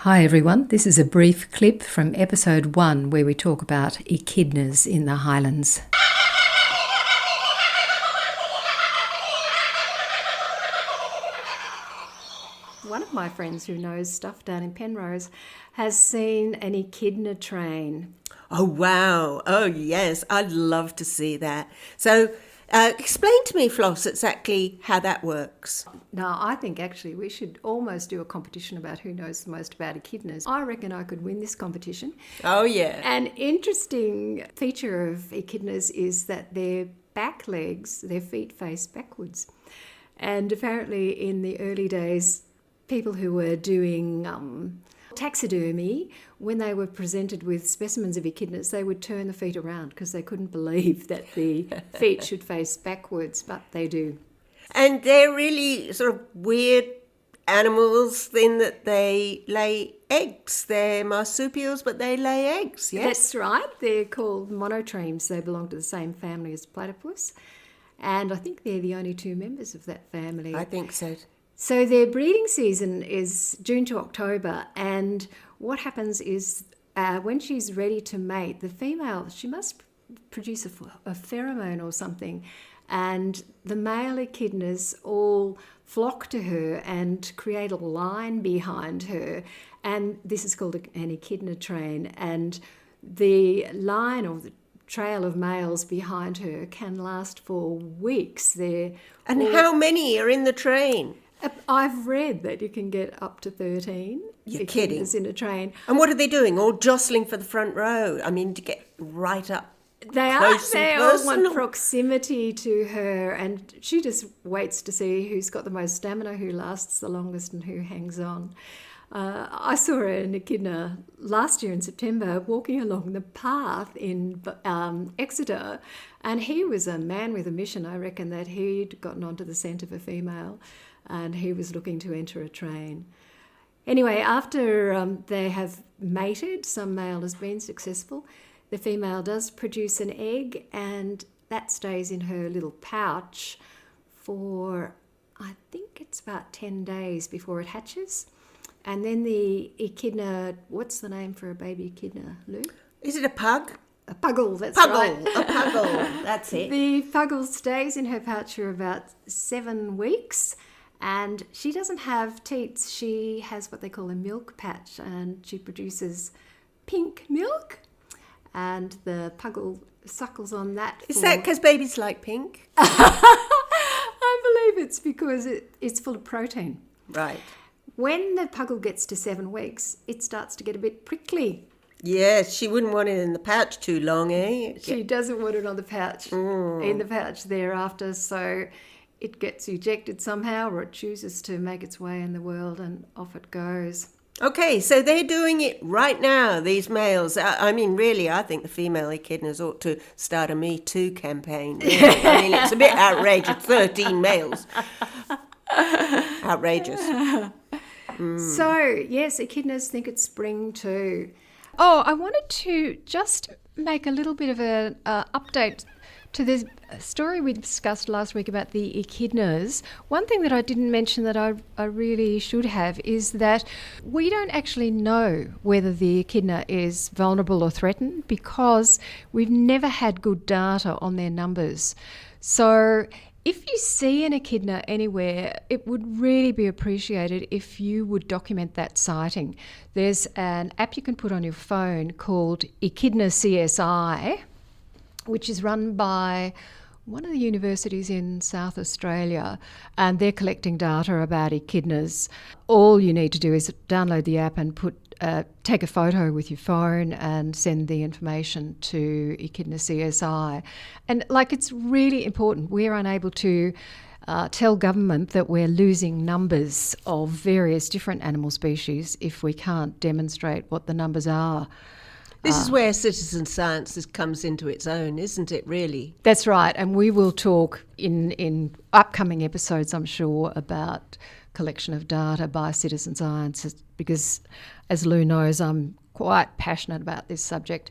Hi everyone, this is a brief clip from episode 1 where we talk about echidnas in the Highlands. One of my friends who knows stuff down in Penrose has seen an echidna train. Oh, wow. Oh, yes. I'd love to see that. So explain to me, Floss, exactly how that works. Now, I think actually we should almost do a competition about who knows the most about echidnas. I reckon I could win this competition. Oh, yeah. An interesting feature of echidnas is that their back legs, their feet face backwards. And apparently in the early days, people who were doing taxidermy, when they were presented with specimens of echidnas, they would turn the feet around because they couldn't believe that the feet should face backwards, but they do. And they're really sort of weird animals in that they lay eggs. They're marsupials, but they lay eggs, yes? That's right. They're called monotremes. They belong to the same family as platypus. And I think they're the only two members of that family. I think so. So their breeding season is June to October, and what happens is when she's ready to mate, the female, she must produce a pheromone or something, and the male echidnas all flock to her and create a line behind her, and this is called an echidna train, and the line or the trail of males behind her can last for weeks. How many are in the train? I've read that you can get up to 13 You're kidding. echidnas in a train. And what are they doing? All jostling for the front row? I mean, to get right up They close are. They and all personal. want proximity to her, and she just waits to see who's got the most stamina, who lasts the longest, and who hangs on. I saw an echidna last year in September walking along the path in Exeter, and he was a man with a mission. I reckon that he'd gotten onto the scent of a female, and he was looking to enter a train. Anyway, after they have mated, some male has been successful, the female does produce an egg, and that stays in her little pouch for, I think it's about 10 days before it hatches. And then the echidna, what's the name for a baby echidna, Lou? Is it a pug? A puggle, that's Puggle, right. a puggle, that's it. The puggle stays in her pouch for about 7 weeks, and she doesn't have teats. She has what they call a milk patch, and she produces pink milk, and the puggle suckles on that. Is that because babies like pink? I believe it's because it's full of protein. Right. When the puggle gets to 7 weeks, it starts to get a bit prickly. Yes, she wouldn't want it in the pouch too long, eh? She doesn't want it on the pouch, in the pouch thereafter, so it gets ejected somehow, or it chooses to make its way in the world, and off it goes. Okay, so they're doing it right now, these males. I mean, really, I think the female echidnas ought to start a Me Too campaign. Really. I mean, it's a bit outrageous, 13 males. Outrageous. So, yes, echidnas think it's spring too. Oh, I wanted to just make a little bit of an update to the story we discussed last week about the echidnas. One thing that I didn't mention that I really should have is that we don't actually know whether the echidna is vulnerable or threatened because we've never had good data on their numbers. So if you see an echidna anywhere, it would really be appreciated if you would document that sighting. There's an app you can put on your phone called Echidna CSI, which is run by one of the universities in South Australia, and they're collecting data about echidnas. All you need to do is download the app and take a photo with your phone and send the information to Echidna CSI. And it's really important. We're unable to tell government that we're losing numbers of various different animal species if we can't demonstrate what the numbers are. This is where citizen science comes into its own, isn't it, really? That's right, and we will talk in upcoming episodes, I'm sure, about collection of data by citizen science because, as Lou knows, I'm quite passionate about this subject.